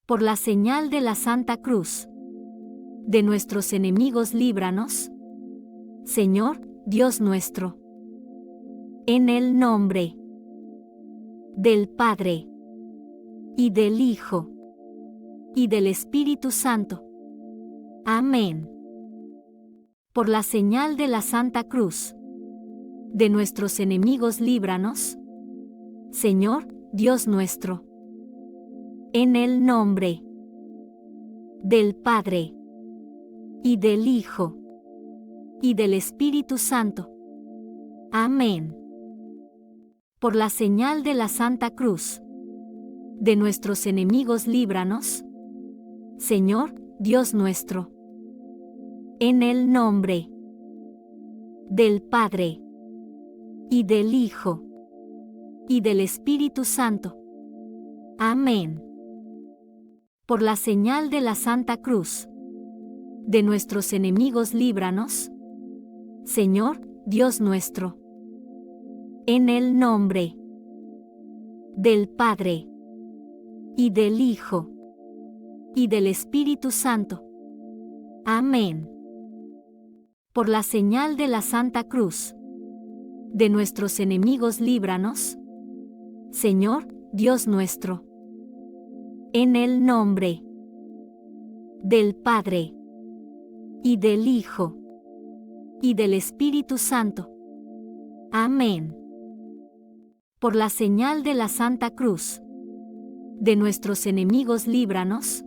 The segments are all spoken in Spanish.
Por la señal de la Santa Cruz. De nuestros enemigos líbranos, Señor, Dios nuestro. En el nombre del Padre, y del Hijo, y del Espíritu Santo. Amén. Por la señal de la Santa Cruz. De nuestros enemigos líbranos, Señor, Dios nuestro. En el nombre del Padre, y del Hijo, y del Espíritu Santo. Amén. Por la señal de la Santa Cruz. De nuestros enemigos líbranos, Señor, Dios nuestro. En el nombre del Padre, y del Hijo, y del Espíritu Santo. Amén. Por la señal de la Santa Cruz. De nuestros enemigos líbranos, Señor, Dios nuestro. En el nombre del Padre, y del Hijo, y del Espíritu Santo. Amén. Por la señal de la Santa Cruz. De nuestros enemigos líbranos, Señor, Dios nuestro. En el nombre del Padre, y del Hijo, y del Espíritu Santo. Amén. Por la señal de la Santa Cruz. De nuestros enemigos líbranos,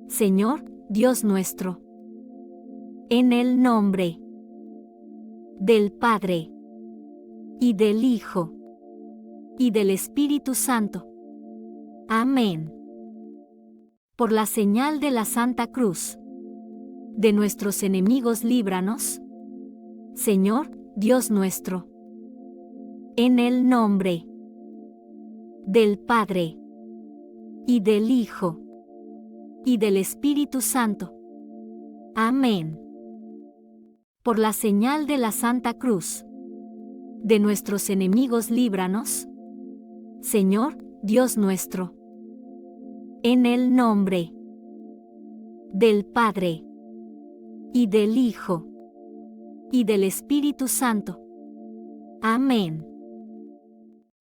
Señor, Dios nuestro. En el nombre del Padre, y del Hijo, y del Espíritu Santo. Amén. Por la señal de la Santa Cruz. De nuestros enemigos líbranos, Señor, Dios nuestro. En el nombre del Padre, y del Hijo, y del Espíritu Santo. Amén. Por la señal de la Santa Cruz. De nuestros enemigos líbranos, Señor, Dios nuestro. En el nombre del Padre, y del Hijo, y del Espíritu Santo. Amén.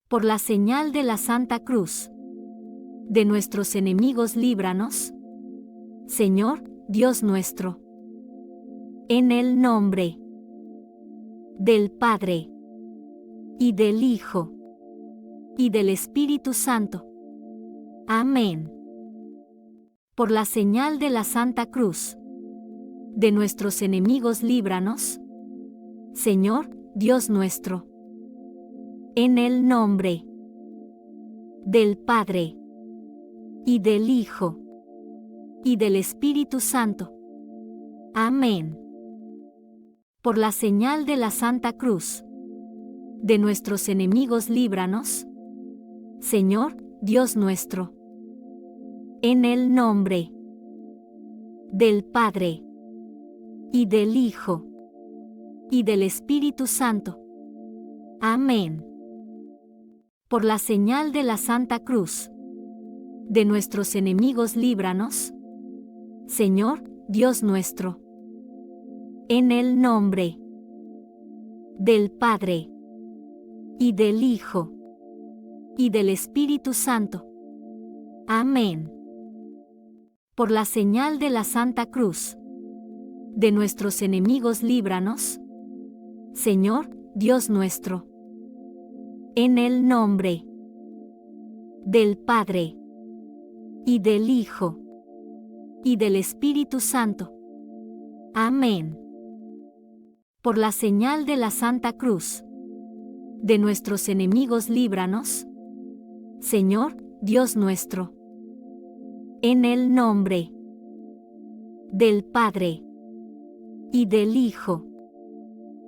Por la señal de la Santa Cruz. De nuestros enemigos líbranos, Señor, Dios nuestro. En el nombre del Padre, y del Hijo, y del Espíritu Santo. Amén. Por la señal de la Santa Cruz. De nuestros enemigos líbranos, Señor, Dios nuestro. En el nombre del Padre, y del Hijo, y del Espíritu Santo. Amén. Por la señal de la Santa Cruz. De nuestros enemigos líbranos, Señor, Dios nuestro. En el nombre del Padre, y del Hijo, y del Espíritu Santo. Amén. Por la señal de la Santa Cruz. De nuestros enemigos líbranos, Señor, Dios nuestro. En el nombre del Padre, y del Hijo, y del Espíritu Santo. Amén. Por la señal de la Santa Cruz. De nuestros enemigos líbranos, Señor, Dios nuestro. En el nombre del Padre, y del Hijo, y del Espíritu Santo. Amén. Por la señal de la Santa Cruz. De nuestros enemigos líbranos, Señor, Dios nuestro. En el nombre del Padre, y del Hijo,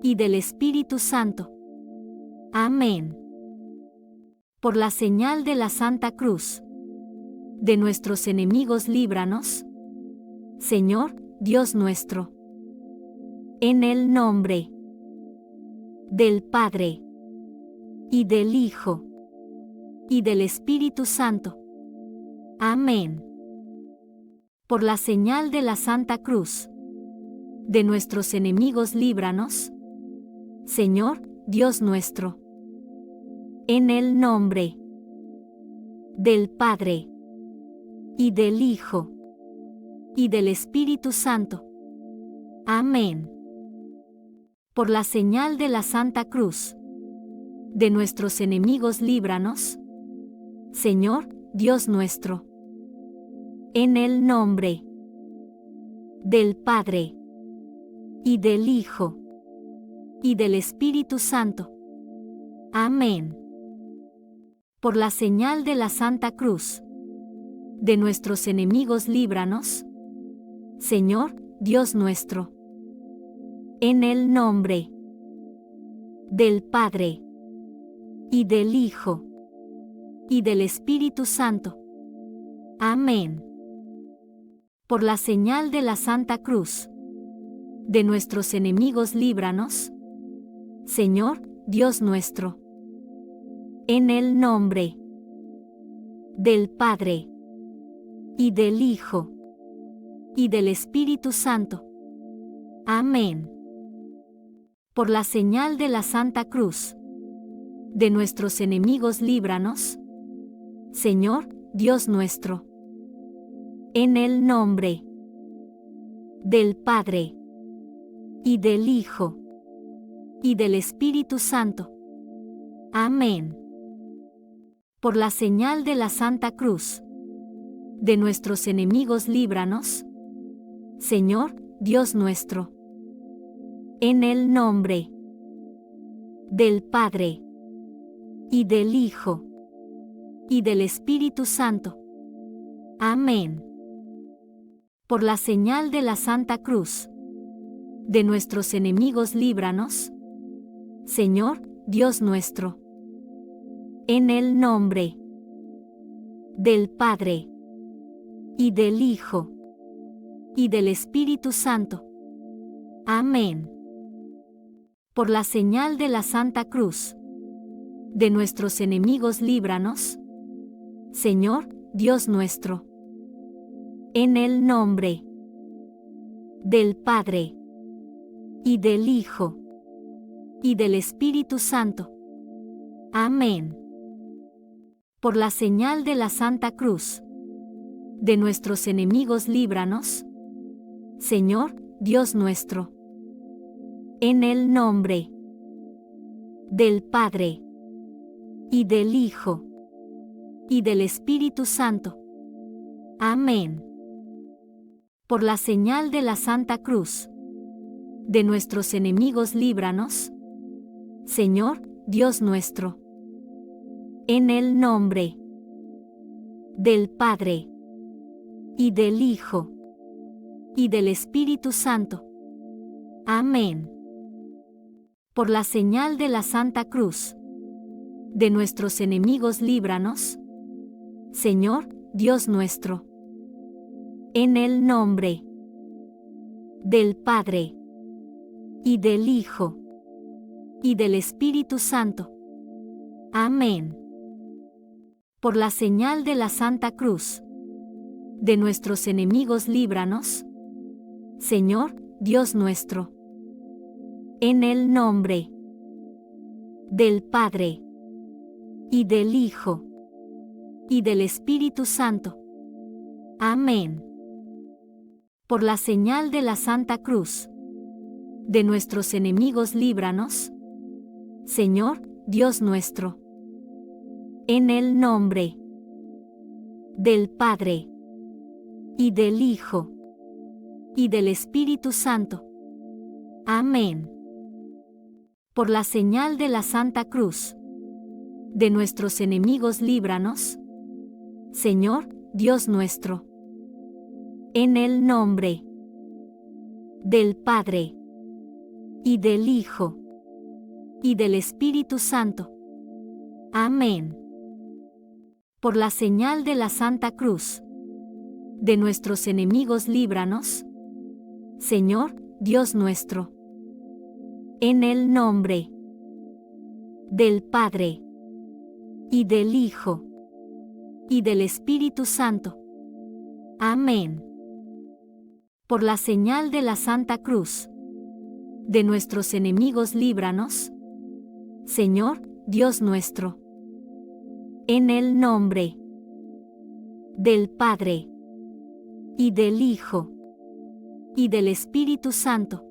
y del Espíritu Santo. Amén. Por la señal de la Santa Cruz. De nuestros enemigos líbranos, Señor, Dios nuestro. En el nombre del Padre, y del Hijo, y del Espíritu Santo. Amén. Por la señal de la Santa Cruz. De nuestros enemigos líbranos, Señor, Dios nuestro. En el nombre del Padre, y del Hijo, y del Espíritu Santo. Amén. Por la señal de la Santa Cruz. De nuestros enemigos líbranos, Señor, Dios nuestro. En el nombre del Padre, y del Hijo, y del Espíritu Santo. Amén. Por la señal de la Santa Cruz. De nuestros enemigos líbranos, Señor, Dios nuestro. En el nombre del Padre, y del Hijo, y del Espíritu Santo. Amén. Por la señal de la Santa Cruz. De nuestros enemigos líbranos, Señor, Dios nuestro. En el nombre del Padre, y del Hijo, y del Espíritu Santo. Amén. Por la señal de la Santa Cruz. De nuestros enemigos líbranos, Señor, Dios nuestro. En el nombre del Padre, y del Hijo, y del Espíritu Santo. Amén. Por la señal de la Santa Cruz. De nuestros enemigos líbranos, Señor, Dios nuestro. En el nombre del Padre, y del Hijo, y del Espíritu Santo. Amén. Por la señal de la Santa Cruz. De nuestros enemigos líbranos, Señor, Dios nuestro. En el nombre del Padre, y del Hijo, y del Espíritu Santo. Amén. Por la señal de la Santa Cruz. De nuestros enemigos líbranos, Señor, Dios nuestro. En el nombre del Padre, y del Hijo, y del Espíritu Santo. Amén. Por la señal de la Santa Cruz. De nuestros enemigos líbranos, Señor, Dios nuestro. En el nombre del Padre, y del Hijo, y del Espíritu Santo. Amén. Por la señal de la Santa Cruz. De nuestros enemigos líbranos, Señor, Dios nuestro. En el nombre del Padre, y del Hijo, y del Espíritu Santo. Amén. Por la señal de la Santa Cruz. De nuestros enemigos líbranos, Señor, Dios nuestro. En el nombre del Padre, y del Hijo, y del Espíritu Santo. Amén. Por la señal de la Santa Cruz. De nuestros enemigos líbranos, Señor, Dios nuestro. En el nombre del Padre, y del Hijo, y del Espíritu Santo. Amén. Por la señal de la Santa Cruz. De nuestros enemigos líbranos, Señor, Dios nuestro. En el nombre del Padre, y del Hijo, y del Espíritu Santo. Amén. Por la señal de la Santa Cruz. De nuestros enemigos líbranos, Señor, Dios nuestro. En el nombre del Padre, y del Hijo, y del Espíritu Santo. Amén. Por la señal de la Santa Cruz. De nuestros enemigos líbranos, Señor, Dios nuestro. En el nombre del Padre, y del Hijo, y del Espíritu Santo. Amén. Por la señal de la Santa Cruz. De nuestros enemigos líbranos, Señor, Dios nuestro. En el nombre del Padre, y del Hijo, y del Espíritu Santo.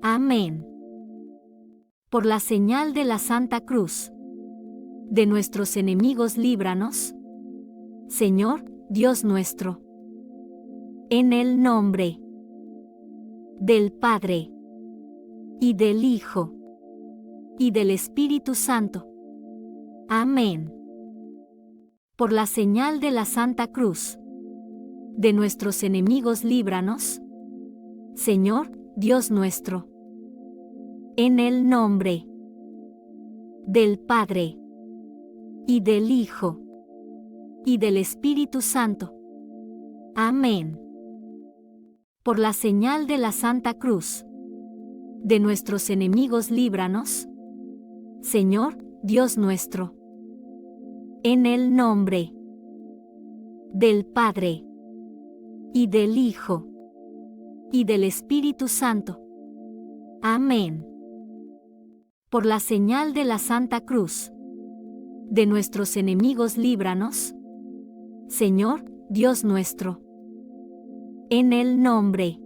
Amén. Por la señal de la Santa Cruz. De nuestros enemigos líbranos, Señor, Dios nuestro. En el nombre del Padre, y del Hijo, y del Espíritu Santo. Amén. Por la señal de la Santa Cruz. De nuestros enemigos líbranos, Señor, Dios nuestro. En el nombre del Padre, y del Hijo, y del Espíritu Santo. Amén. Por la señal de la Santa Cruz. De nuestros enemigos líbranos, Señor, Dios nuestro. En el nombre del Padre, y del Hijo, y del Espíritu Santo. Amén. Por la señal de la Santa Cruz. De nuestros enemigos líbranos, Señor, Dios nuestro. En el nombre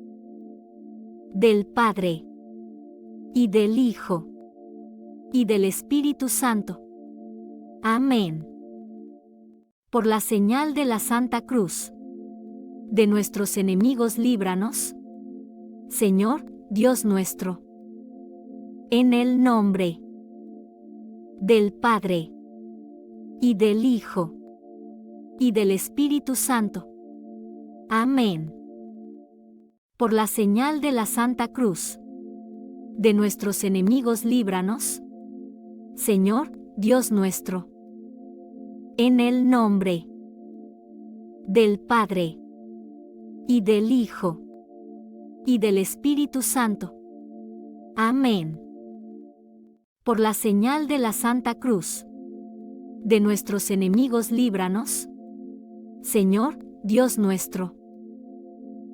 del Padre, y del Hijo, y del Espíritu Santo. Amén. Por la señal de la Santa Cruz. De nuestros enemigos líbranos, Señor, Dios nuestro. En el nombre del Padre, y del Hijo, y del Espíritu Santo. Amén. Por la señal de la Santa Cruz. De nuestros enemigos líbranos, Señor, Dios nuestro. En el nombre del Padre, y del Hijo, y del Espíritu Santo. Amén. Por la señal de la Santa Cruz. De nuestros enemigos líbranos, Señor, Dios nuestro.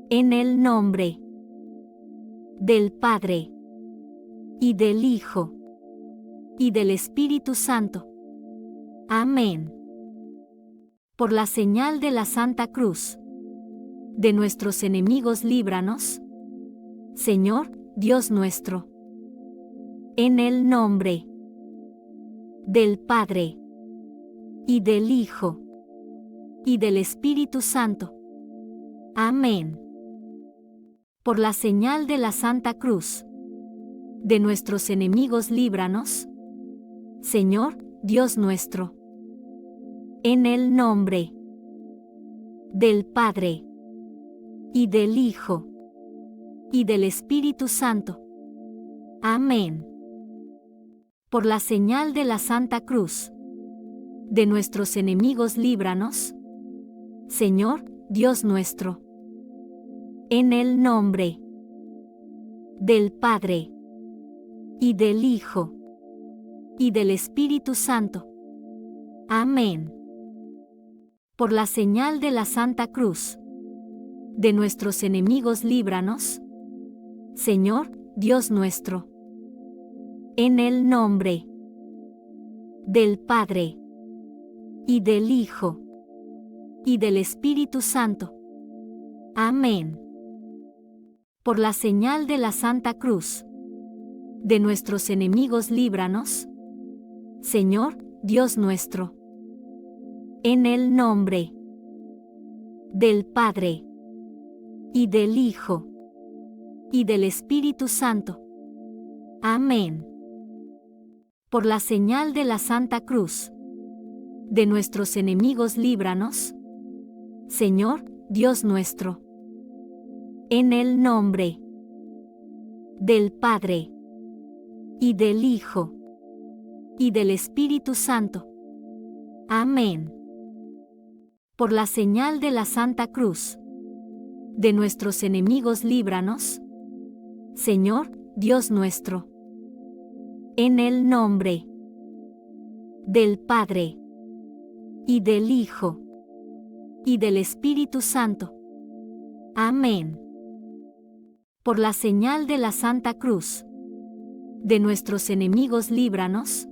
En el nombre del Padre, y del Hijo, y del Espíritu Santo. Amén. Por la señal de la Santa Cruz. De nuestros enemigos líbranos, Señor, Dios nuestro. En el nombre del Padre, y del Hijo, y del Espíritu Santo. Amén. Por la señal de la Santa Cruz. De nuestros enemigos líbranos, Señor, Dios nuestro. En el nombre del Padre, y del Hijo, y del Espíritu Santo. Amén. Por la señal de la Santa Cruz. De nuestros enemigos líbranos, Señor, Dios nuestro. En el nombre del Padre, y del Hijo, y del Espíritu Santo. Amén. Por la señal de la Santa Cruz. De nuestros enemigos líbranos, Señor, Dios nuestro. En el nombre del Padre, y del Hijo, y del Espíritu Santo. Amén. Por la señal de la Santa Cruz. De nuestros enemigos líbranos, Señor, Dios nuestro. En el nombre del Padre, y del Hijo, y del Espíritu Santo. Amén. Por la señal de la Santa Cruz. De nuestros enemigos líbranos, Señor, Dios nuestro. En el nombre del Padre, y del Hijo, y del Espíritu Santo. Amén. Por la señal de la Santa Cruz. De nuestros enemigos líbranos, Señor, Dios nuestro. En el nombre del Padre, y del Hijo, y del Espíritu Santo. Amén. Por la señal de la Santa Cruz. De nuestros enemigos líbranos,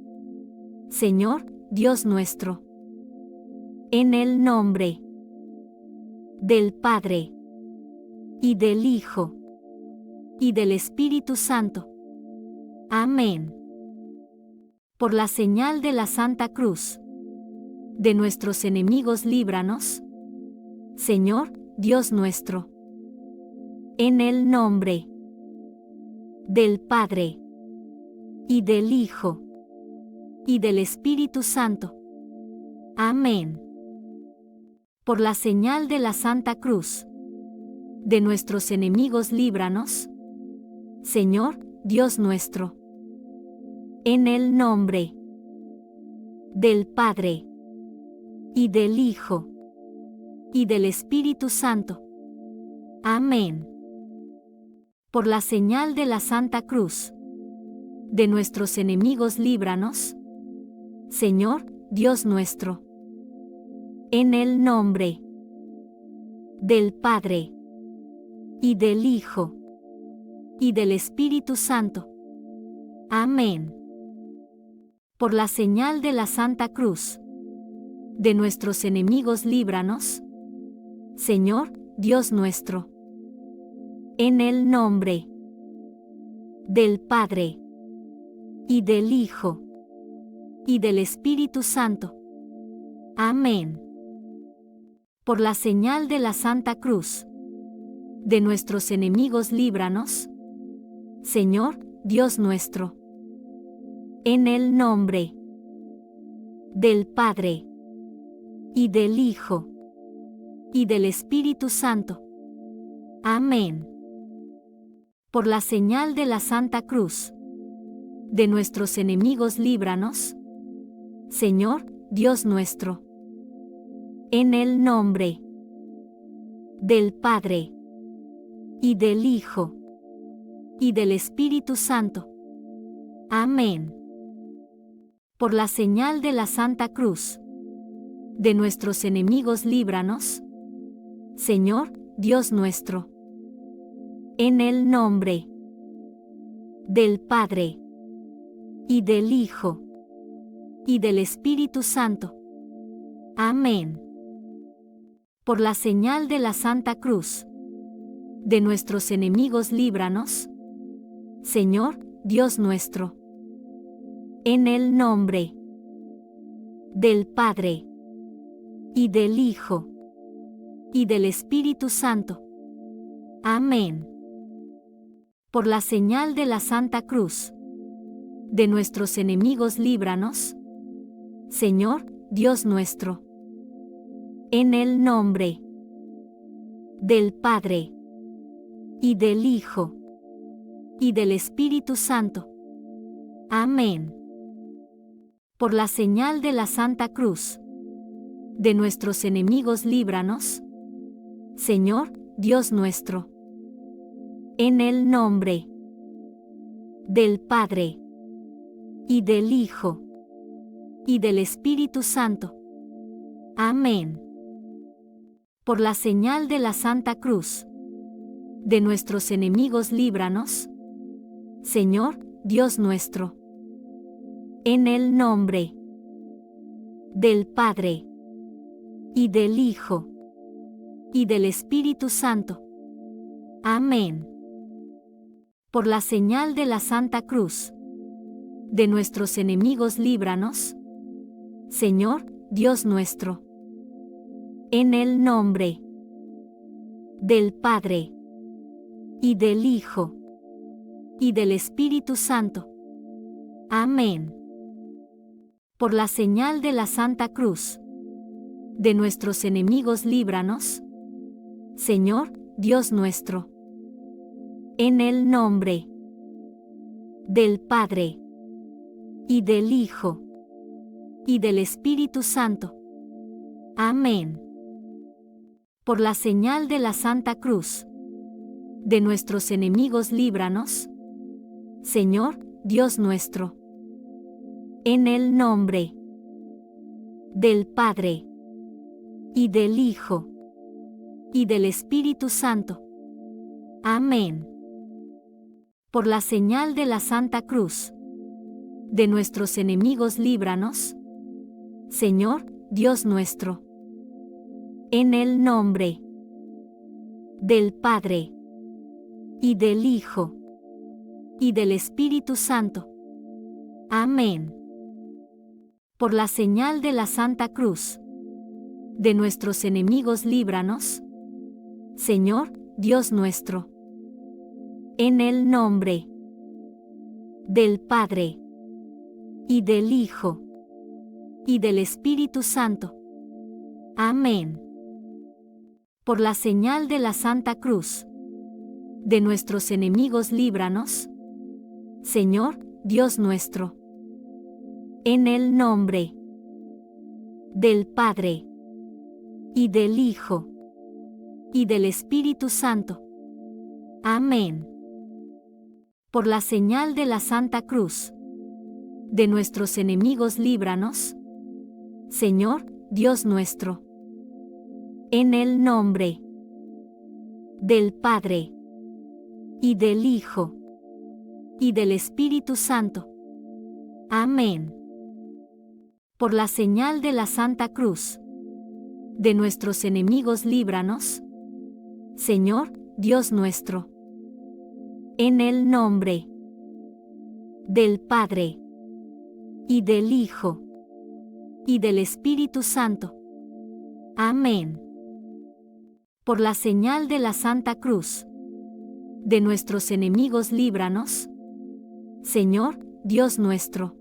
Señor, Dios nuestro. En el nombre del Padre, y del Hijo, y del Espíritu Santo. Amén. Por la señal de la Santa Cruz. De nuestros enemigos líbranos, Señor, Dios nuestro. En el nombre del Padre, y del Hijo, y del Espíritu Santo. Amén. Por la señal de la Santa Cruz. De nuestros enemigos líbranos, Señor, Dios nuestro. En el nombre del Padre, y del Hijo, y del Espíritu Santo. Amén. Por la señal de la Santa Cruz. De nuestros enemigos líbranos, Señor, Dios nuestro. En el nombre del Padre, y del Hijo, y del Espíritu Santo. Amén. Por la señal de la Santa Cruz. De nuestros enemigos líbranos, Señor, Dios nuestro. En el nombre del Padre, y del Hijo, y del Espíritu Santo. Amén. Por la señal de la Santa Cruz. De nuestros enemigos líbranos, Señor, Dios nuestro. En el nombre del Padre, y del Hijo, y del Espíritu Santo. Amén. Por la señal de la Santa Cruz. De nuestros enemigos líbranos, Señor, Dios nuestro. En el nombre del Padre, y del Hijo, y del Espíritu Santo. Amén. Por la señal de la Santa Cruz. De nuestros enemigos líbranos, Señor, Dios nuestro. En el nombre del Padre, y del Hijo, y del Espíritu Santo. Amén. Por la señal de la Santa Cruz. De nuestros enemigos líbranos, Señor, Dios nuestro. En el nombre del Padre, y del Hijo, y del Espíritu Santo. Amén. Por la señal de la Santa Cruz. De nuestros enemigos líbranos, Señor, Dios nuestro. En el nombre del Padre, y del Hijo, y del Espíritu Santo. Amén. Por la señal de la Santa Cruz. De nuestros enemigos líbranos, Señor, Dios nuestro. En el nombre del Padre, y del Hijo, y del Espíritu Santo. Amén. Por la señal de la Santa Cruz. De nuestros enemigos líbranos, Señor, Dios nuestro. En el nombre del Padre, y del Hijo, y del Espíritu Santo. Amén. Por la señal de la Santa Cruz. De nuestros enemigos líbranos, Señor, Dios nuestro. En el nombre del Padre, y del Hijo, y del Espíritu Santo. Amén. Por la señal de la Santa Cruz. De nuestros enemigos líbranos, Señor, Dios nuestro. En el nombre del Padre, y del Hijo, y del Espíritu Santo. Amén. Por la señal de la Santa Cruz. De nuestros enemigos líbranos, Señor, Dios nuestro. En el nombre del Padre, y del Hijo, y del Espíritu Santo. Amén. Por la señal de la Santa Cruz. De nuestros enemigos líbranos, Señor, Dios nuestro. En el nombre del Padre, y del Hijo, y del Espíritu Santo. Amén. Por la señal de la Santa Cruz. De nuestros enemigos líbranos, Señor, Dios nuestro. En el nombre del Padre, y del Hijo, y del Espíritu Santo. Amén. Por la señal de la Santa Cruz. De nuestros enemigos líbranos, Señor, Dios nuestro. En el nombre del Padre, y del Hijo, y del Espíritu Santo. Amén. Por la señal de la Santa Cruz. De nuestros enemigos líbranos, Señor, Dios nuestro. En el nombre del Padre, y del Hijo, y del Espíritu Santo. Amén. Por la señal de la Santa Cruz. De nuestros enemigos líbranos, Señor, Dios nuestro. En el nombre del Padre, y del Hijo, y del Espíritu Santo. Amén. Por la señal de la Santa Cruz. De nuestros enemigos líbranos, Señor, Dios nuestro.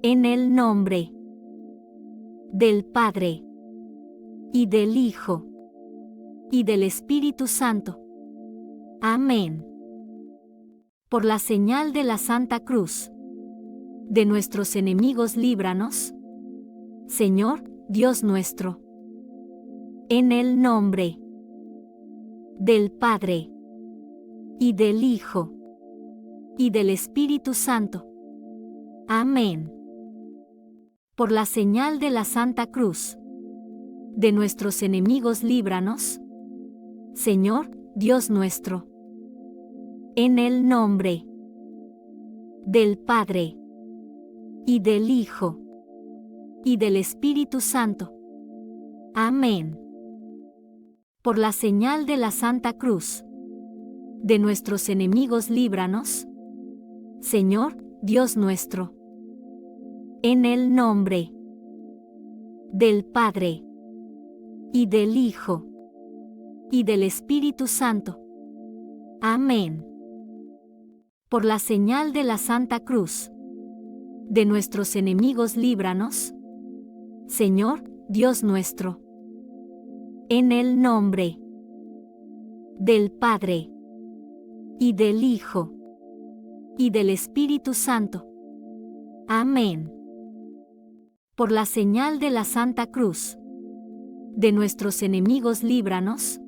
En el nombre del Padre, y del Hijo, y del Espíritu Santo. Amén. Por la señal de la Santa Cruz. De nuestros enemigos líbranos, Señor, Dios nuestro. En el nombre del Padre, y del Hijo, y del Espíritu Santo. Amén. Por la señal de la Santa Cruz. De nuestros enemigos líbranos, Señor, Dios nuestro. En el nombre del Padre, y del Hijo, y del Espíritu Santo. Amén. Por la señal de la Santa Cruz. De nuestros enemigos líbranos, Señor, Dios nuestro. En el nombre del Padre, y del Hijo, y del Espíritu Santo. Amén. Por la señal de la Santa Cruz. De nuestros enemigos líbranos, Señor, Dios nuestro. En el nombre del Padre, y del Hijo, y del Espíritu Santo. Amén. Por la señal de la Santa Cruz. De nuestros enemigos líbranos,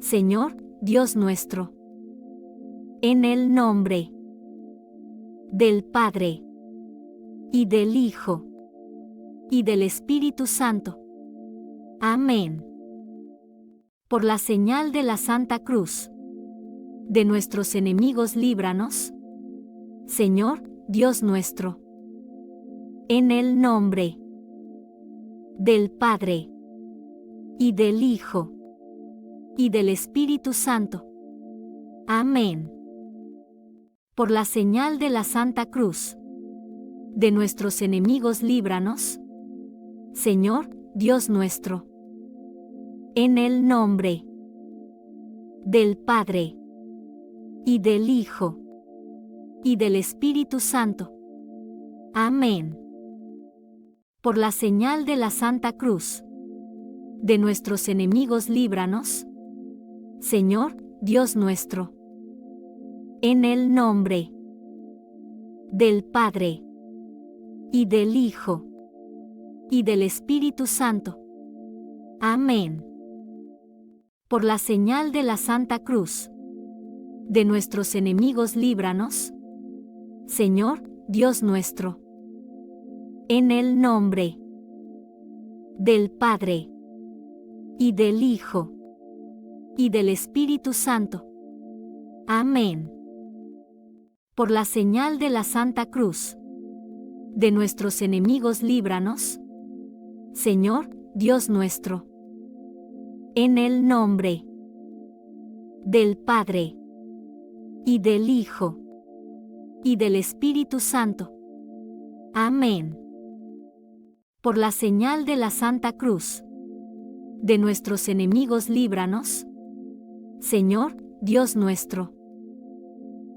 Señor, Dios nuestro. En el nombre del Padre, y del Hijo, y del Espíritu Santo. Amén. Por la señal de la Santa Cruz. De nuestros enemigos líbranos, Señor, Dios nuestro. En el nombre del Padre, y del Hijo, y del Espíritu Santo. Amén. Por la señal de la Santa Cruz. De nuestros enemigos líbranos, Señor, Dios nuestro. En el nombre del Padre, y del Hijo, y del Espíritu Santo. Amén. Por la señal de la Santa Cruz. De nuestros enemigos líbranos, Señor, Dios nuestro. En el nombre del Padre, y del Hijo, y del Espíritu Santo. Amén. Por la señal de la Santa Cruz. De nuestros enemigos líbranos, Señor, Dios nuestro. En el nombre del Padre, y del Hijo, y del Espíritu Santo. Amén. Por la señal de la Santa Cruz. De nuestros enemigos líbranos, Señor, Dios nuestro. En el nombre del Padre, y del Hijo, y del Espíritu Santo. Amén. Por la señal de la Santa Cruz. De nuestros enemigos líbranos, Señor, Dios nuestro.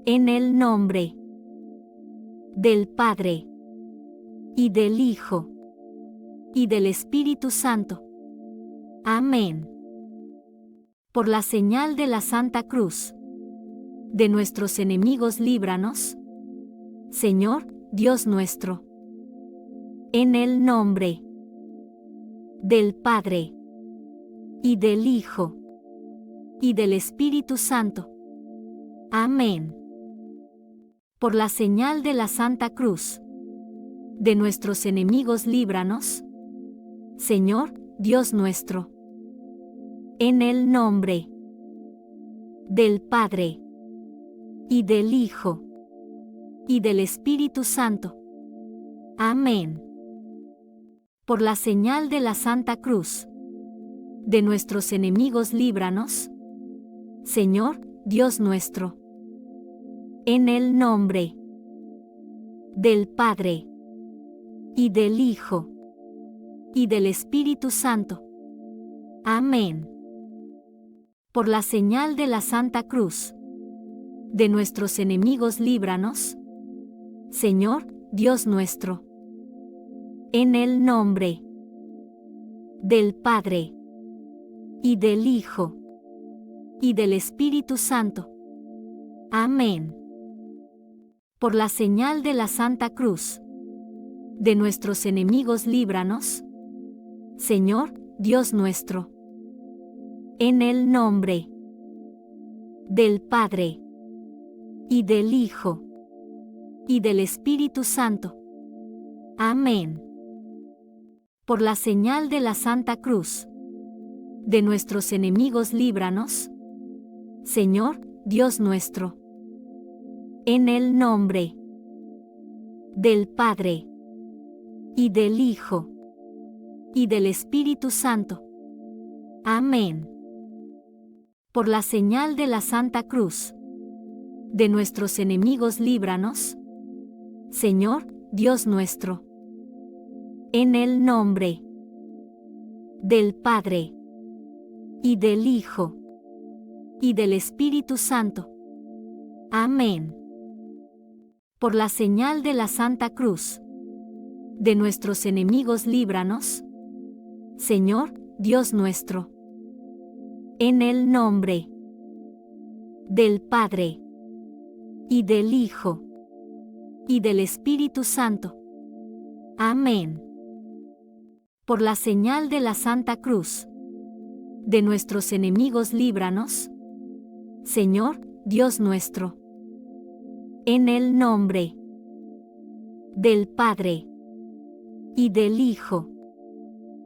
En el nombre del Padre, y del Hijo, y del Espíritu Santo. Amén. Por la señal de la Santa Cruz. De nuestros enemigos líbranos, Señor, Dios nuestro. En el nombre del Padre, y del Hijo, y del Espíritu Santo. Amén. Por la señal de la Santa Cruz. De nuestros enemigos líbranos, Señor, Dios nuestro. En el nombre del Padre, y del Hijo, y del Espíritu Santo. Amén. Por la señal de la Santa Cruz. De nuestros enemigos líbranos, Señor, Dios nuestro. En el nombre del Padre, y del Hijo, y del Espíritu Santo. Amén. Por la señal de la Santa Cruz. De nuestros enemigos líbranos, Señor, Dios nuestro. En el nombre del Padre, y del Hijo, y del Espíritu Santo. Amén. Por la señal de la Santa Cruz. De nuestros enemigos líbranos, Señor, Dios nuestro. En el nombre del Padre, y del Hijo, y del Espíritu Santo. Amén. Por la señal de la Santa Cruz. De nuestros enemigos líbranos, Señor, Dios nuestro. En el nombre del Padre, y del Hijo, y del Espíritu Santo. Amén. Por la señal de la Santa Cruz. De nuestros enemigos líbranos, Señor, Dios nuestro. En el nombre del Padre, y del Hijo, y del Espíritu Santo. Amén. Por la señal de la Santa Cruz. De nuestros enemigos líbranos, Señor, Dios nuestro. En el nombre del Padre, y del Hijo, y del Espíritu Santo. Amén. Por la señal de la Santa Cruz. De nuestros enemigos líbranos, Señor, Dios nuestro. En el nombre del Padre, y del Hijo,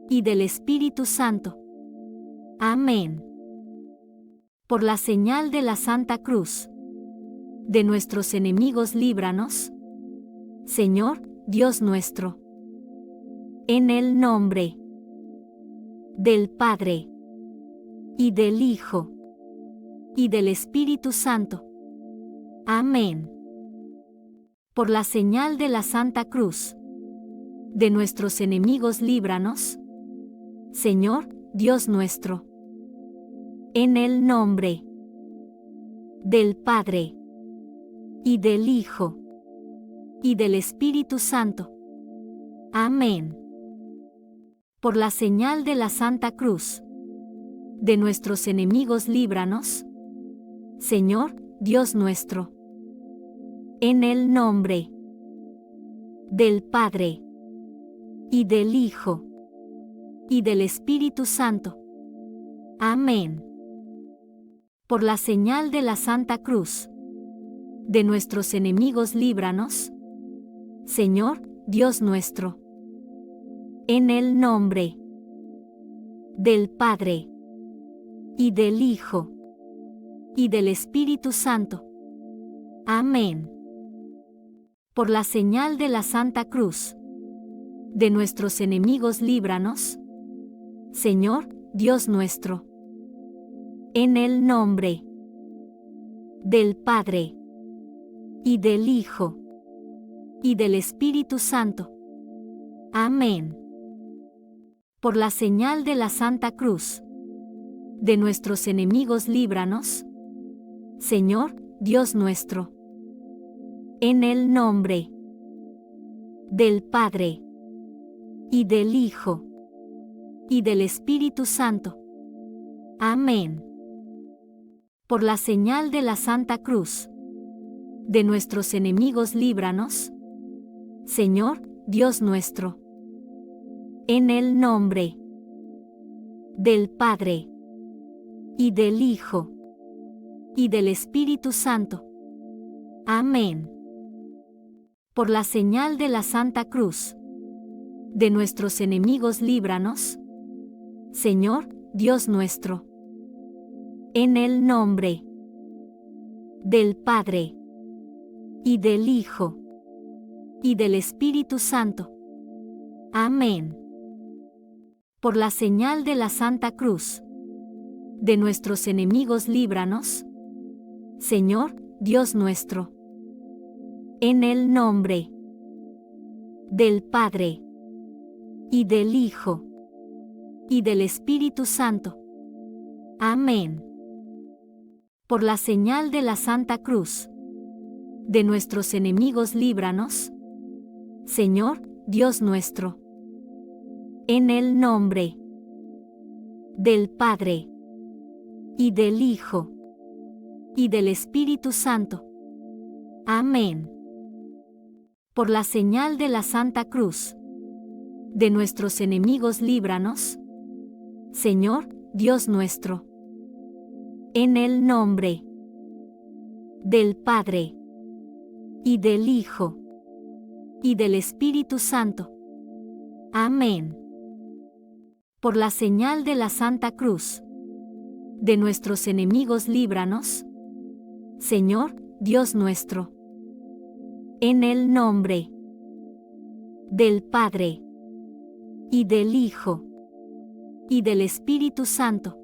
y del Espíritu Santo. Amén. Por la señal de la Santa Cruz. De nuestros enemigos líbranos, Señor, Dios nuestro. En el nombre del Padre, y del Hijo, y del Espíritu Santo. Amén. Por la señal de la Santa Cruz. De nuestros enemigos líbranos, Señor, Dios nuestro. En el nombre del Padre, y del Hijo, y del Espíritu Santo. Amén. Por la señal de la Santa Cruz. De nuestros enemigos líbranos, Señor, Dios nuestro. En el nombre del Padre, y del Hijo, y del Espíritu Santo. Amén. Por la señal de la Santa Cruz. De nuestros enemigos líbranos, Señor, Dios nuestro. En el nombre del Padre, y del Hijo, y del Espíritu Santo. Amén. Por la señal de la Santa Cruz. De nuestros enemigos líbranos, Señor, Dios nuestro. En el nombre del Padre, y del Hijo, y del Espíritu Santo. Amén. Por la señal de la Santa Cruz. De nuestros enemigos líbranos, Señor, Dios nuestro. En el nombre del Padre, y del Hijo, y del Espíritu Santo. Amén. Por la señal de la Santa Cruz. De nuestros enemigos líbranos, Señor, Dios nuestro. En el nombre del Padre, y del Hijo, y del Espíritu Santo. Amén. Por la señal de la Santa Cruz. De nuestros enemigos líbranos, Señor, Dios nuestro. En el nombre del Padre, y del Hijo, y del Espíritu Santo. Amén. Por la señal de la Santa Cruz. De nuestros enemigos líbranos, Señor, Dios nuestro. En el nombre del Padre, y del Hijo, y del Espíritu Santo. Amén. Por la señal de la Santa Cruz. De nuestros enemigos líbranos, Señor, Dios nuestro. En el nombre del Padre, y del Hijo, y del Espíritu Santo. Amén. Por la señal de la Santa Cruz. De nuestros enemigos líbranos, Señor, Dios nuestro. En el nombre del Padre, y del Hijo, y del Espíritu Santo. Amén. Por la señal de la Santa Cruz. De nuestros enemigos líbranos, Señor, Dios nuestro. En el nombre del Padre, y del Hijo, y del Espíritu Santo.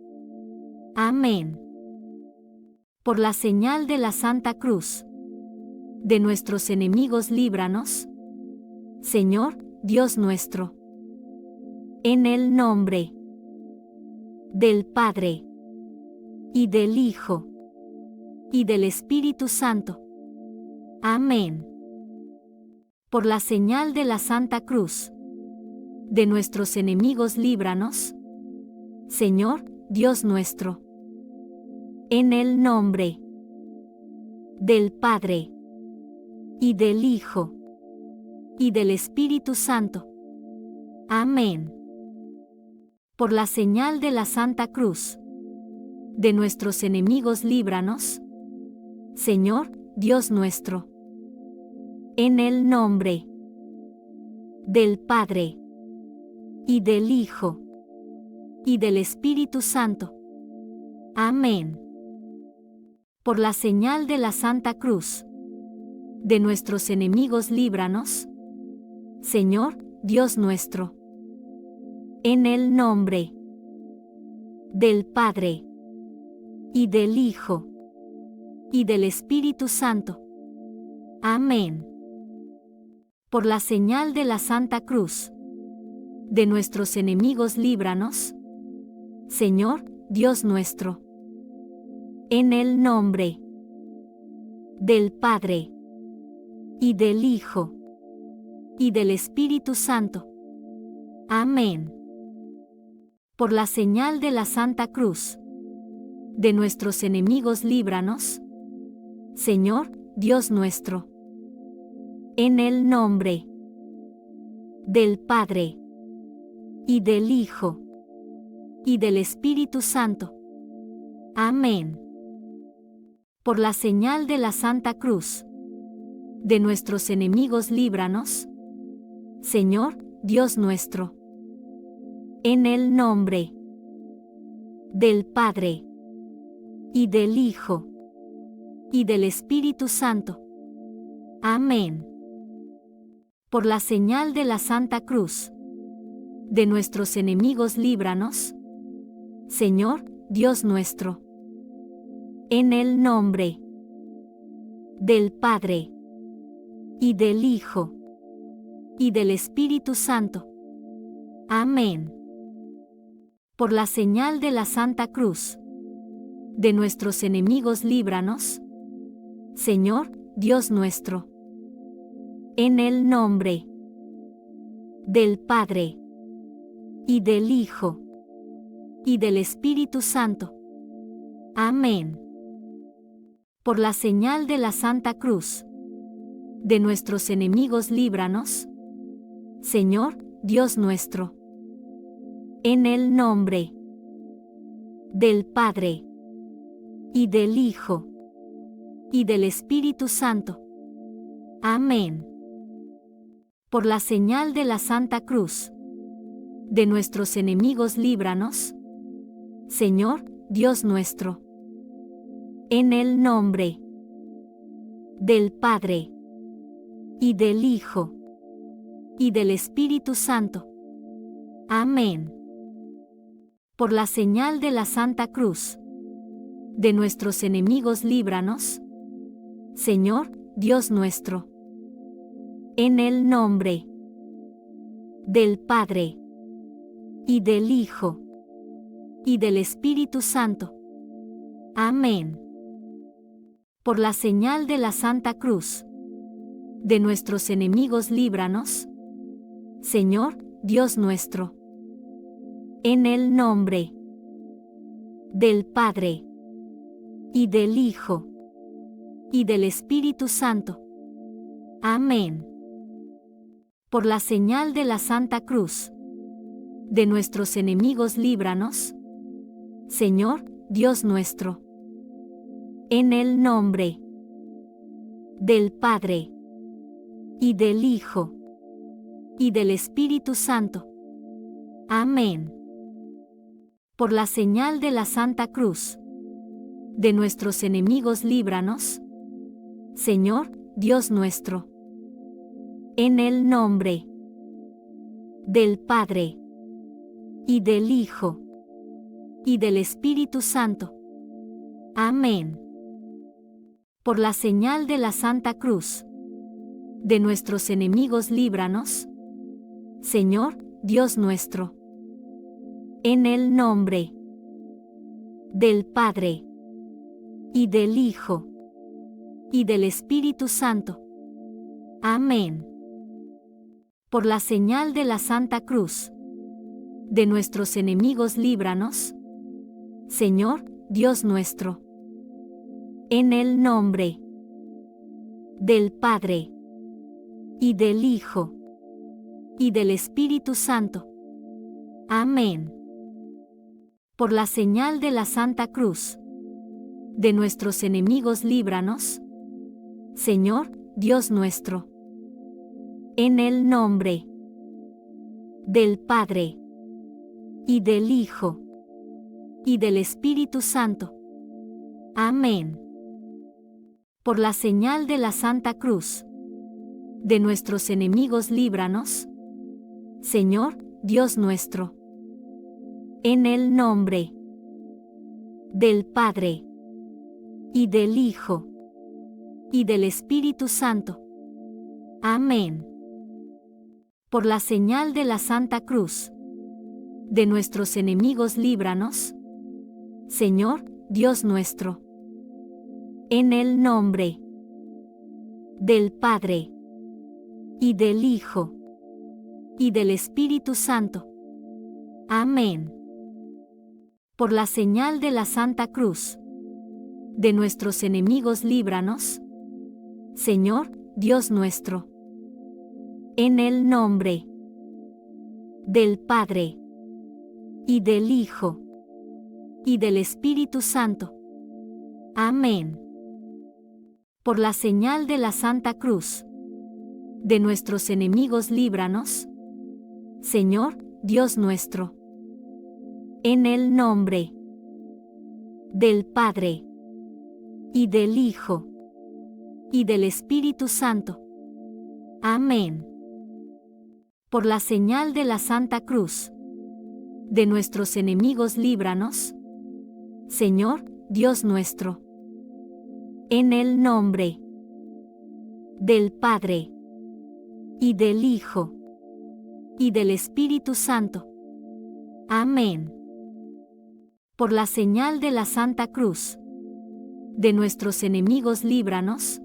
Amén. Por la señal de la Santa Cruz. De nuestros enemigos líbranos, Señor, Dios nuestro. En el nombre del Padre, y del Hijo, y del Espíritu Santo. Amén. Por la señal de la Santa Cruz. De nuestros enemigos líbranos, Señor, Dios nuestro. En el nombre del Padre, y del Hijo, y del Espíritu Santo. Amén. Por la señal de la Santa Cruz. De nuestros enemigos líbranos, Señor, Dios nuestro. En el nombre del Padre, y del Hijo, y del Espíritu Santo. Amén. Por la señal de la Santa Cruz. De nuestros enemigos líbranos, Señor, Dios nuestro. En el nombre del Padre, y del Hijo, y del Espíritu Santo. Amén. Por la señal de la Santa Cruz. De nuestros enemigos líbranos, Señor, Dios nuestro. En el nombre del Padre, y del Hijo, y del Espíritu Santo. Amén. Por la señal de la Santa Cruz. De nuestros enemigos líbranos, Señor, Dios nuestro. En el nombre del Padre, y del Hijo, y del Espíritu Santo. Amén. Por la señal de la Santa Cruz. De nuestros enemigos líbranos, Señor, Dios nuestro. En el nombre del Padre, y del Hijo, y del Espíritu Santo. Amén. Por la señal de la Santa Cruz. De nuestros enemigos líbranos, Señor, Dios nuestro. En el nombre del Padre, y del Hijo, y del Espíritu Santo. Amén. Por la señal de la Santa Cruz. De nuestros enemigos líbranos, Señor, Dios nuestro. En el nombre del Padre, y del Hijo, y del Espíritu Santo. Amén. Por la señal de la Santa Cruz. De nuestros enemigos líbranos, Señor, Dios nuestro. En el nombre del Padre, y del Hijo, y del Espíritu Santo. Amén. Por la señal de la Santa Cruz. De nuestros enemigos líbranos, Señor, Dios nuestro. En el nombre del Padre, y del Hijo, y del Espíritu Santo. Amén. Por la señal de la Santa Cruz. De nuestros enemigos líbranos, Señor, Dios nuestro. En el nombre del Padre, y del Hijo, y del Espíritu Santo. Amén. Por la señal de la Santa Cruz. De nuestros enemigos líbranos, Señor, Dios nuestro. En el nombre del Padre, y del Hijo, y del Espíritu Santo. Amén. Por la señal de la Santa Cruz. De nuestros enemigos líbranos, Señor, Dios nuestro. En el nombre del Padre, y del Hijo, y del Espíritu Santo. Amén. Por la señal de la Santa Cruz. De nuestros enemigos líbranos, Señor, Dios nuestro. En el nombre del Padre, y del Hijo, y del Espíritu Santo. Amén. Por la señal de la Santa Cruz. De nuestros enemigos líbranos, Señor, Dios nuestro. En el nombre del Padre, y del Hijo, y del Espíritu Santo. Amén. Por la señal de la Santa Cruz. De nuestros enemigos líbranos, Señor, Dios nuestro. En el nombre del Padre, y del Hijo, y del Espíritu Santo. Amén. Por la señal de la Santa Cruz. De nuestros enemigos líbranos, Señor, Dios nuestro. En el nombre del Padre, y del Hijo, y del Espíritu Santo. Amén. Por la señal de la Santa Cruz. De nuestros enemigos líbranos, Señor, Dios nuestro. En el nombre del Padre, y del Hijo, y del Espíritu Santo. Amén. Por la señal de la Santa Cruz. De nuestros enemigos líbranos, Señor, Dios nuestro. En el nombre del Padre, y del Hijo, y del Espíritu Santo. Amén. Por la señal de la Santa Cruz. De nuestros enemigos líbranos, Señor, Dios nuestro. En el nombre del Padre, y del Hijo, y del Espíritu Santo. Amén. Por la señal de la Santa Cruz. De nuestros enemigos líbranos, Señor, Dios nuestro. En el nombre del Padre, y del Hijo, y del Espíritu Santo. Amén. Por la señal de la Santa Cruz. De nuestros enemigos líbranos, Señor, Dios nuestro. En el nombre del Padre, y del Hijo, y del Espíritu Santo. Amén. Por la señal de la Santa Cruz. De nuestros enemigos líbranos,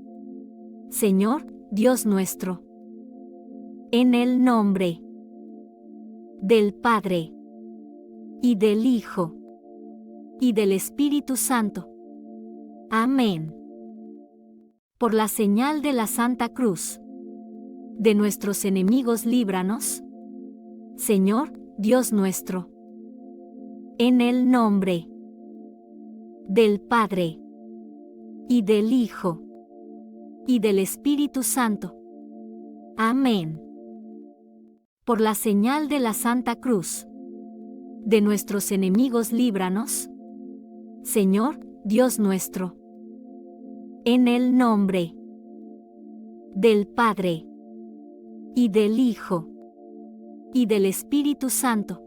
Señor, Dios nuestro. En el nombre del Padre, y del Hijo, y del Espíritu Santo. Amén. Por la señal de la Santa Cruz. De nuestros enemigos líbranos, Señor, Dios nuestro. En el nombre del Padre, y del Hijo, y del Espíritu Santo. Amén. Por la señal de la Santa Cruz. De nuestros enemigos líbranos, Señor, Dios nuestro. En el nombre del Padre, y del Hijo, y del Espíritu Santo.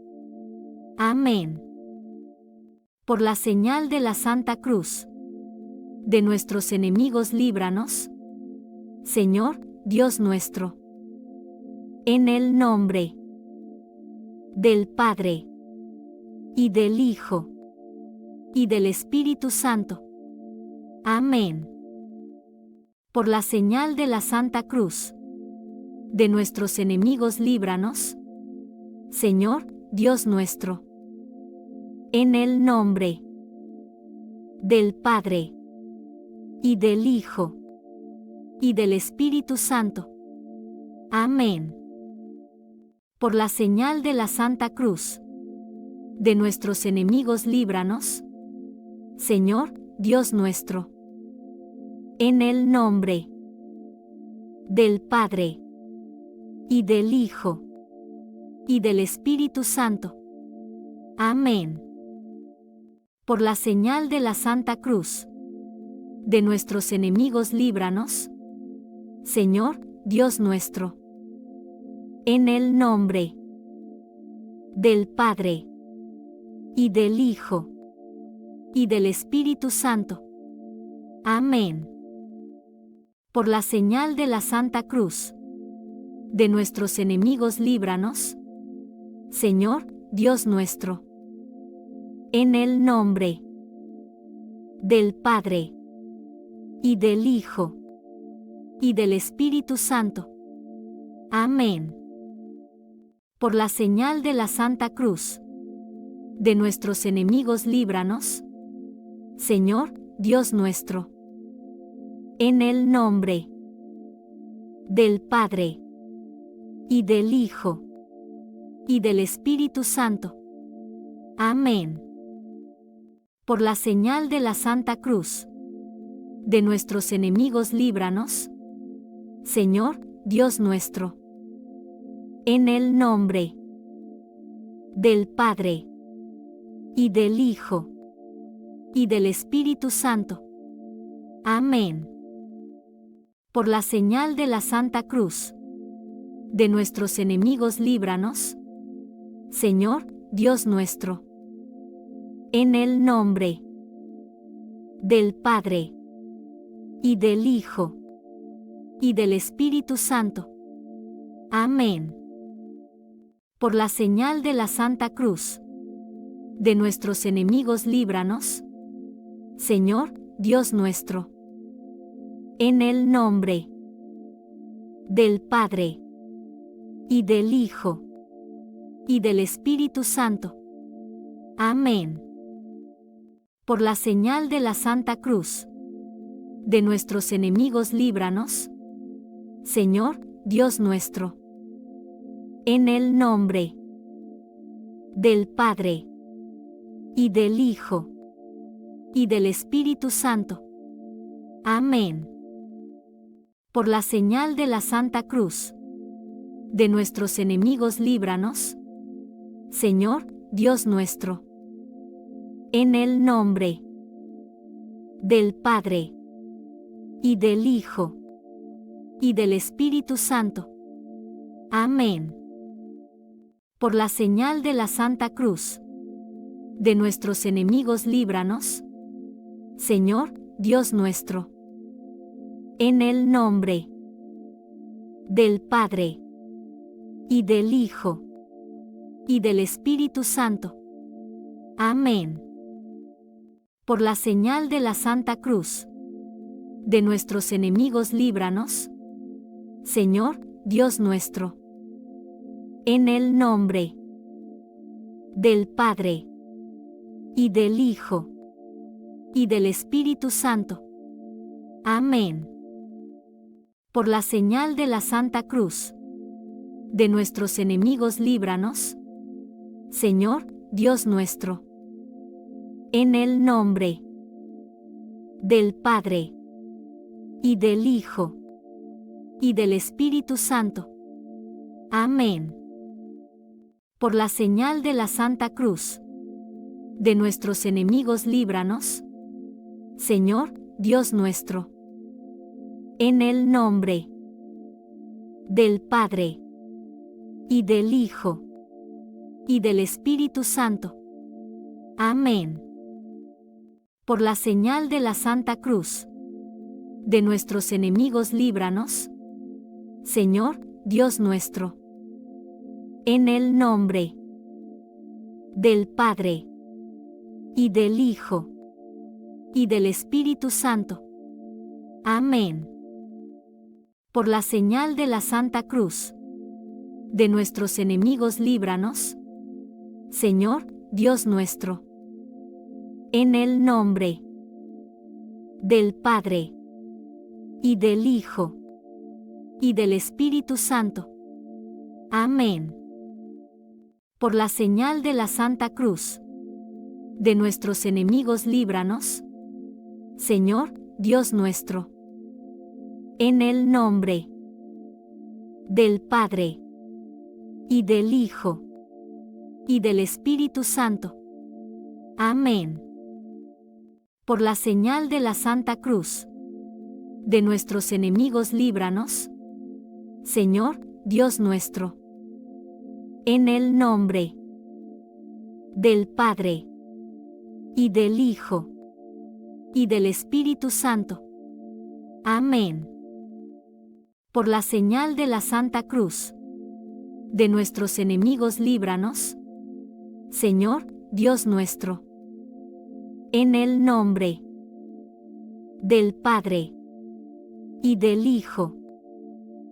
Amén. Por la señal de la Santa Cruz. De nuestros enemigos líbranos, Señor, Dios nuestro. En el nombre del Padre, y del Hijo, y del Espíritu Santo. Amén. Por la señal de la Santa Cruz. De nuestros enemigos líbranos, Señor, Dios nuestro. En el nombre del Padre, y del Hijo, y del Espíritu Santo. Amén. Por la señal de la Santa Cruz. De nuestros enemigos líbranos, Señor, Dios nuestro. En el nombre del Padre, y del Hijo, y del Espíritu Santo. Amén. Por la señal de la Santa Cruz. De nuestros enemigos líbranos, Señor, Dios nuestro. En el nombre del Padre, y del Hijo, y del Espíritu Santo. Amén. Por la señal de la Santa Cruz. De nuestros enemigos líbranos, Señor, Dios nuestro. En el nombre del Padre, y del Hijo, y del Espíritu Santo. Amén. Por la señal de la Santa Cruz. De nuestros enemigos líbranos, Señor, Dios nuestro. En el nombre del Padre, y del Hijo, y del Espíritu Santo. Amén. Por la señal de la Santa Cruz. De nuestros enemigos líbranos, Señor, Dios nuestro. En el nombre del Padre, y del Hijo, y del Espíritu Santo. Amén. Por la señal de la Santa Cruz. De nuestros enemigos líbranos, Señor, Dios nuestro. En el nombre del Padre, y del Hijo, y del Espíritu Santo. Amén. Por la señal de la Santa Cruz. De nuestros enemigos líbranos, Señor, Dios nuestro. En el nombre del Padre, y del Hijo, y del Espíritu Santo. Amén. Por la señal de la Santa Cruz. De nuestros enemigos líbranos, Señor, Dios nuestro. En el nombre del Padre, y del Hijo, y del Espíritu Santo. Amén. Por la señal de la Santa Cruz. De nuestros enemigos líbranos, Señor, Dios nuestro. En el nombre del Padre, y del Hijo, y del Espíritu Santo. Amén. Por la señal de la Santa Cruz. De nuestros enemigos líbranos, Señor, Dios nuestro. En el nombre del Padre, y del Hijo, y del Espíritu Santo. Amén. Por la señal de la Santa Cruz. De nuestros enemigos líbranos, Señor, Dios nuestro. En el nombre del Padre, y del Hijo, y del Espíritu Santo. Amén. Por la señal de la Santa Cruz. De nuestros enemigos líbranos, Señor, Dios nuestro. En el nombre del Padre, y del Hijo, y del Espíritu Santo. Amén. Por la señal de la Santa Cruz. De nuestros enemigos líbranos, Señor, Dios nuestro. En el nombre del Padre, y del Hijo, y del Espíritu Santo. Amén. Por la señal de la Santa Cruz. De nuestros enemigos líbranos, Señor, Dios nuestro. En el nombre del Padre, y del Hijo, y del Espíritu Santo. Amén. Por la señal de la Santa Cruz. De nuestros enemigos líbranos, Señor, Dios nuestro. En el nombre del Padre, y del Hijo, y del Espíritu Santo. Amén. Por la señal de la Santa Cruz. De nuestros enemigos líbranos, Señor, Dios nuestro. En el nombre del Padre, y del Hijo, y del Espíritu Santo. Amén. Por la señal de la Santa Cruz. De nuestros enemigos líbranos, Señor, Dios nuestro. En el nombre del Padre, y del Hijo, y del Espíritu Santo. Amén. Por la señal de la Santa Cruz. De nuestros enemigos líbranos, Señor, Dios nuestro. En el nombre del Padre, y del Hijo,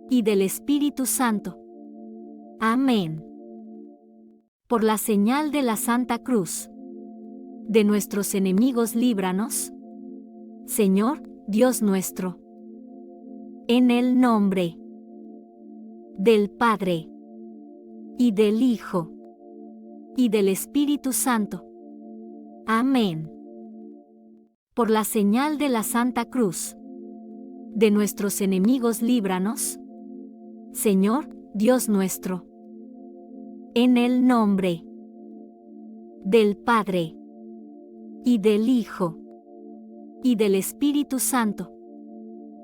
y del Espíritu Santo. Amén. Por la señal de la Santa Cruz. De nuestros enemigos líbranos, Señor, Dios nuestro. En el nombre del Padre, y del Hijo, y del Espíritu Santo. Amén. Por la señal de la Santa Cruz. De nuestros enemigos líbranos, Señor, Dios nuestro. En el nombre del Padre, y del Hijo, y del Espíritu Santo.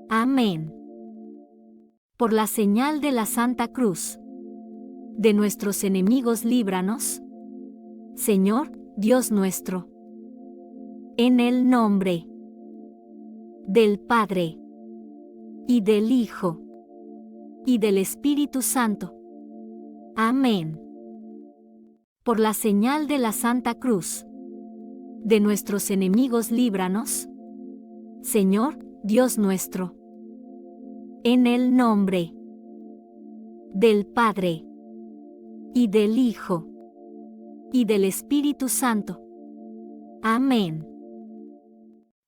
Amén. Por la señal de la Santa Cruz. De nuestros enemigos líbranos, Señor, Dios nuestro. En el nombre del Padre, y del Hijo, y del Espíritu Santo. Amén. Por la señal de la Santa Cruz. De nuestros enemigos líbranos, Señor, Dios nuestro. En el nombre del Padre, y del Hijo, y del Espíritu Santo. Amén.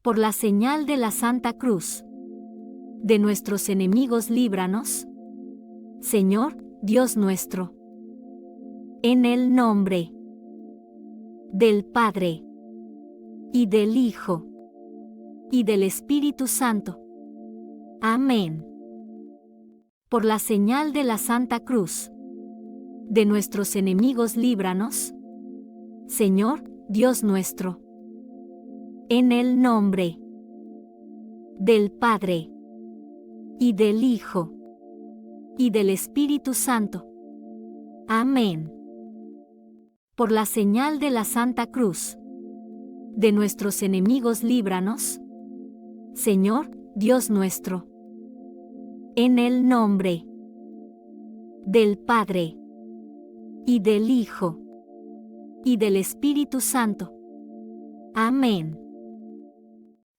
Por la señal de la Santa Cruz. De nuestros enemigos líbranos, Señor, Dios nuestro. En el nombre del Padre, y del Hijo, y del Espíritu Santo. Amén. Por la señal de la Santa Cruz. De nuestros enemigos líbranos, Señor, Dios nuestro. En el nombre del Padre, y del Hijo, y del Espíritu Santo. Amén. Por la señal de la Santa Cruz. De nuestros enemigos líbranos, Señor, Dios nuestro. En el nombre del Padre, y del Hijo, y del Espíritu Santo. Amén.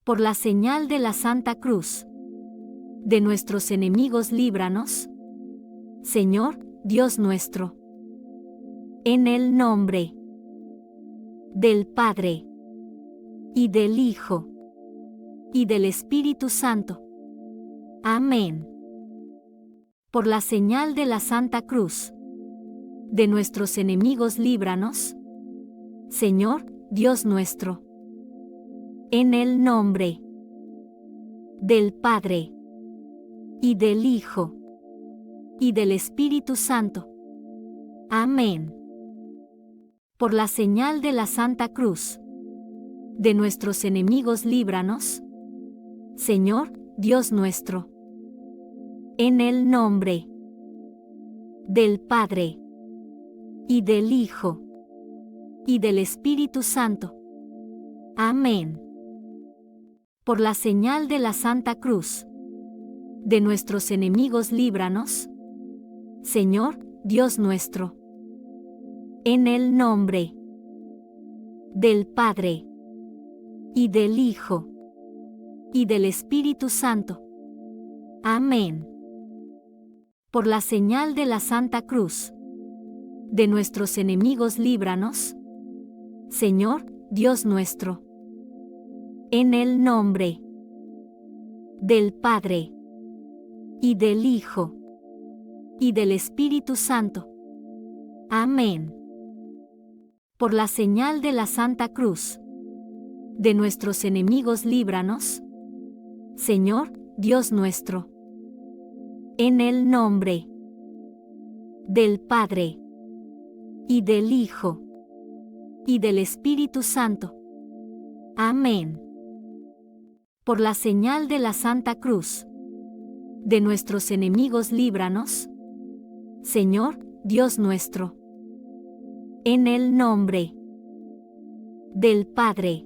Por la señal de la Santa Cruz. De nuestros enemigos líbranos, Señor, Dios nuestro. En el nombre del Padre, y del Hijo, y del Espíritu Santo. Amén. Por la señal de la Santa Cruz. De nuestros enemigos líbranos, Señor, Dios nuestro. En el nombre del Padre, y del Hijo, y del Espíritu Santo. Amén. Por la señal de la Santa Cruz. De nuestros enemigos líbranos, Señor, Dios nuestro. En el nombre del Padre, y del Hijo, y del Espíritu Santo. Amén. Por la señal de la Santa Cruz. De nuestros enemigos líbranos, Señor, Dios nuestro. En el nombre del Padre, y del Hijo, y del Espíritu Santo. Amén. Por la señal de la Santa Cruz. De nuestros enemigos líbranos, Señor, Dios nuestro. En el nombre del Padre, y del Hijo, y del Espíritu Santo. Amén. Por la señal de la Santa Cruz. De nuestros enemigos líbranos, Señor, Dios nuestro. En el nombre del Padre, y del Hijo, y del Espíritu Santo. Amén. Por la señal de la Santa Cruz. De nuestros enemigos líbranos, Señor, Dios nuestro. En el nombre del Padre,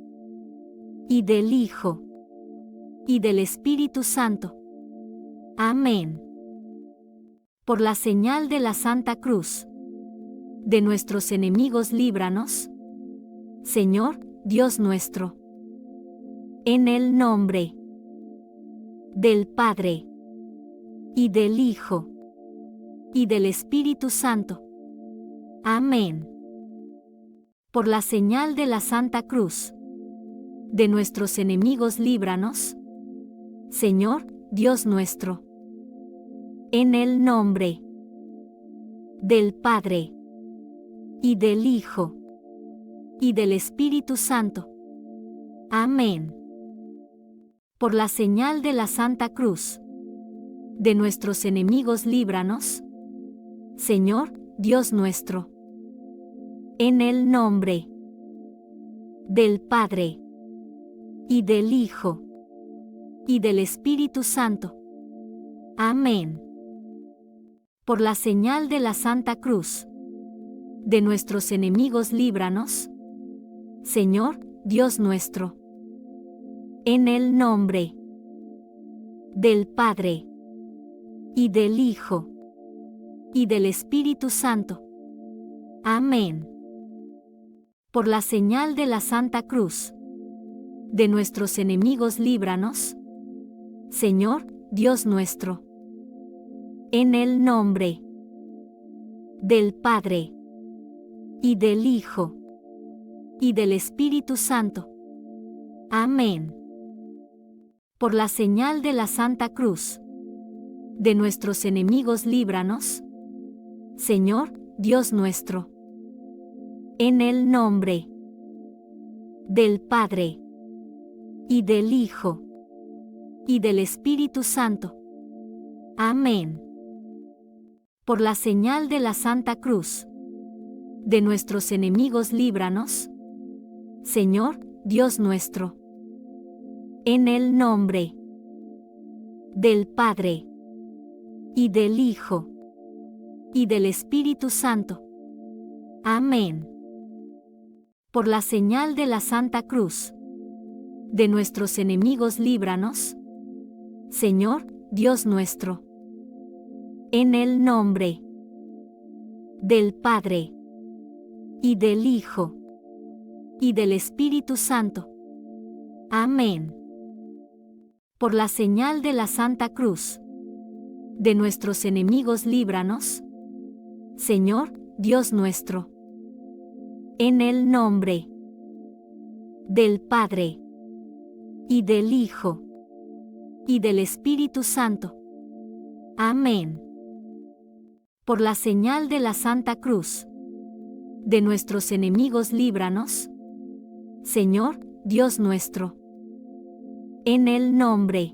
y del Hijo, y del Espíritu Santo. Amén. Por la señal de la Santa Cruz. De nuestros enemigos líbranos, Señor, Dios nuestro. En el nombre del Padre, y del Hijo, y del Espíritu Santo. Amén. Por la señal de la Santa Cruz. De nuestros enemigos líbranos, Señor, Dios nuestro. En el nombre del Padre, y del Hijo, y del Espíritu Santo. Amén. Por la señal de la Santa Cruz. De nuestros enemigos líbranos, Señor, Dios nuestro. En el nombre del Padre, y del Hijo, y del Espíritu Santo. Amén. Por la señal de la Santa Cruz. De nuestros enemigos líbranos, Señor, Dios nuestro. En el nombre del Padre, y del Hijo, y del Espíritu Santo. Amén. Por la señal de la Santa Cruz. De nuestros enemigos líbranos, Señor, Dios nuestro. En el nombre del Padre, y del Hijo, y del Espíritu Santo. Amén. Por la señal de la Santa Cruz. De nuestros enemigos líbranos, Señor, Dios nuestro. En el nombre del Padre, y del Hijo, y del Espíritu Santo. Amén. Por la señal de la Santa Cruz. De nuestros enemigos líbranos, Señor, Dios nuestro. En el nombre del Padre, y del Hijo, y del Espíritu Santo. Amén. Por la señal de la Santa Cruz. De nuestros enemigos líbranos, Señor, Dios nuestro. En el nombre del Padre, y del Hijo, y del Espíritu Santo. Amén. Por la señal de la Santa Cruz. De nuestros enemigos líbranos, Señor, Dios nuestro. En el nombre del Padre, y del Hijo, y del Espíritu Santo. Amén. Por la señal de la Santa Cruz. De nuestros enemigos líbranos, Señor, Dios nuestro. En el nombre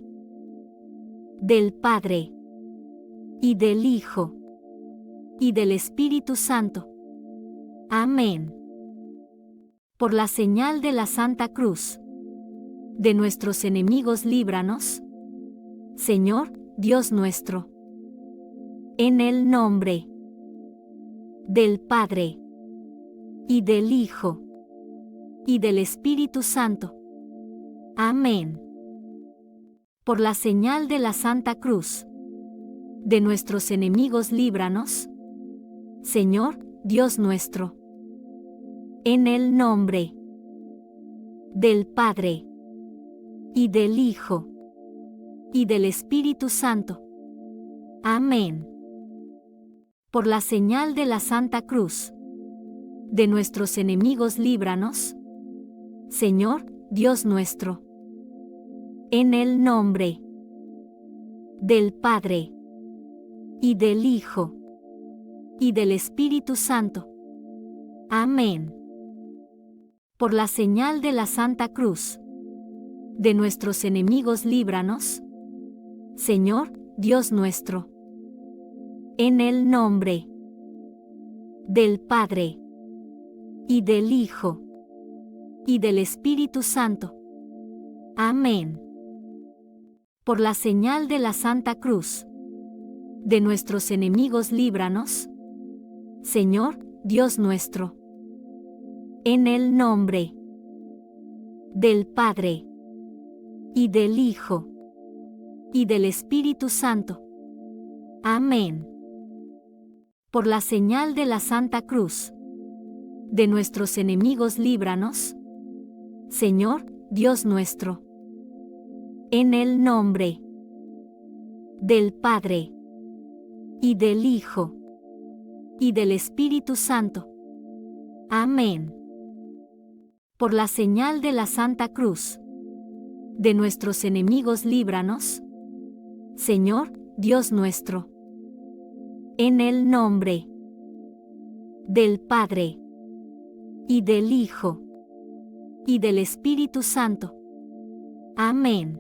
del Padre, y del Hijo, y del Espíritu Santo. Amén. Por la señal de la Santa Cruz. De nuestros enemigos líbranos, Señor, Dios nuestro. En el nombre del Padre, y del Hijo, y del Espíritu Santo. Amén. Por la señal de la Santa Cruz. De nuestros enemigos líbranos, Señor, Dios nuestro. En el nombre del Padre, y del Hijo, y del Espíritu Santo. Amén. Por la señal de la Santa Cruz. De nuestros enemigos líbranos, Señor, Dios nuestro. En el nombre del Padre, y del Hijo, y del Espíritu Santo. Amén. Por la señal de la Santa Cruz. De nuestros enemigos líbranos, Señor, Dios nuestro. En el nombre del Padre, y del Hijo, y del Espíritu Santo. Amén. Por la señal de la Santa Cruz. De nuestros enemigos líbranos, Señor, Dios nuestro. En el nombre del Padre, y del Hijo, y del Espíritu Santo. Amén. Por la señal de la Santa Cruz. De nuestros enemigos líbranos, Señor, Dios nuestro. En el nombre del Padre, y del Hijo, y del Espíritu Santo. Amén. Por la señal de la Santa Cruz. De nuestros enemigos líbranos, Señor, Dios nuestro. En el nombre del Padre, y del Hijo, y del Espíritu Santo. Amén.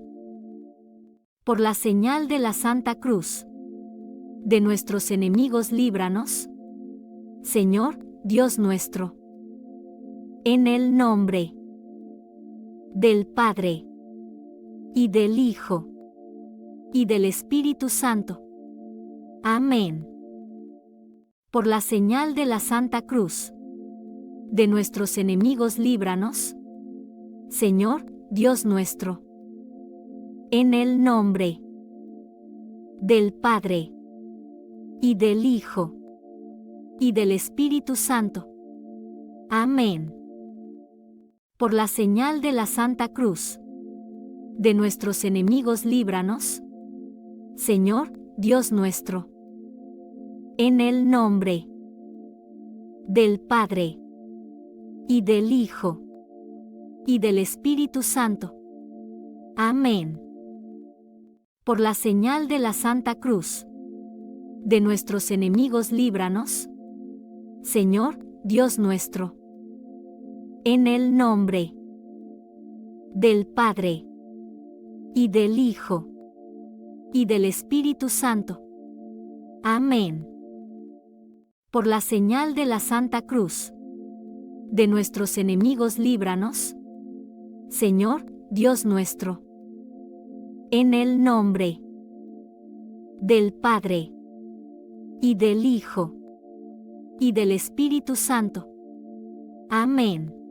Por la señal de la Santa Cruz. De nuestros enemigos líbranos, Señor, Dios nuestro. En el nombre del Padre, y del Hijo, y del Espíritu Santo. Amén. Por la señal de la Santa Cruz. De nuestros enemigos líbranos, Señor, Dios nuestro. En el nombre del Padre, y del Hijo, y del Espíritu Santo. Amén. Por la señal de la Santa Cruz. De nuestros enemigos líbranos, Señor, Dios nuestro. En el nombre del Padre, y del Hijo, y del Espíritu Santo. Amén. Por la señal de la Santa Cruz. De nuestros enemigos líbranos, Señor, Dios nuestro. En el nombre del Padre, y del Hijo, y del Espíritu Santo. Amén. Por la señal de la Santa Cruz. De nuestros enemigos líbranos, Señor, Dios nuestro. En el nombre del Padre, y del Hijo, y del Espíritu Santo. Amén.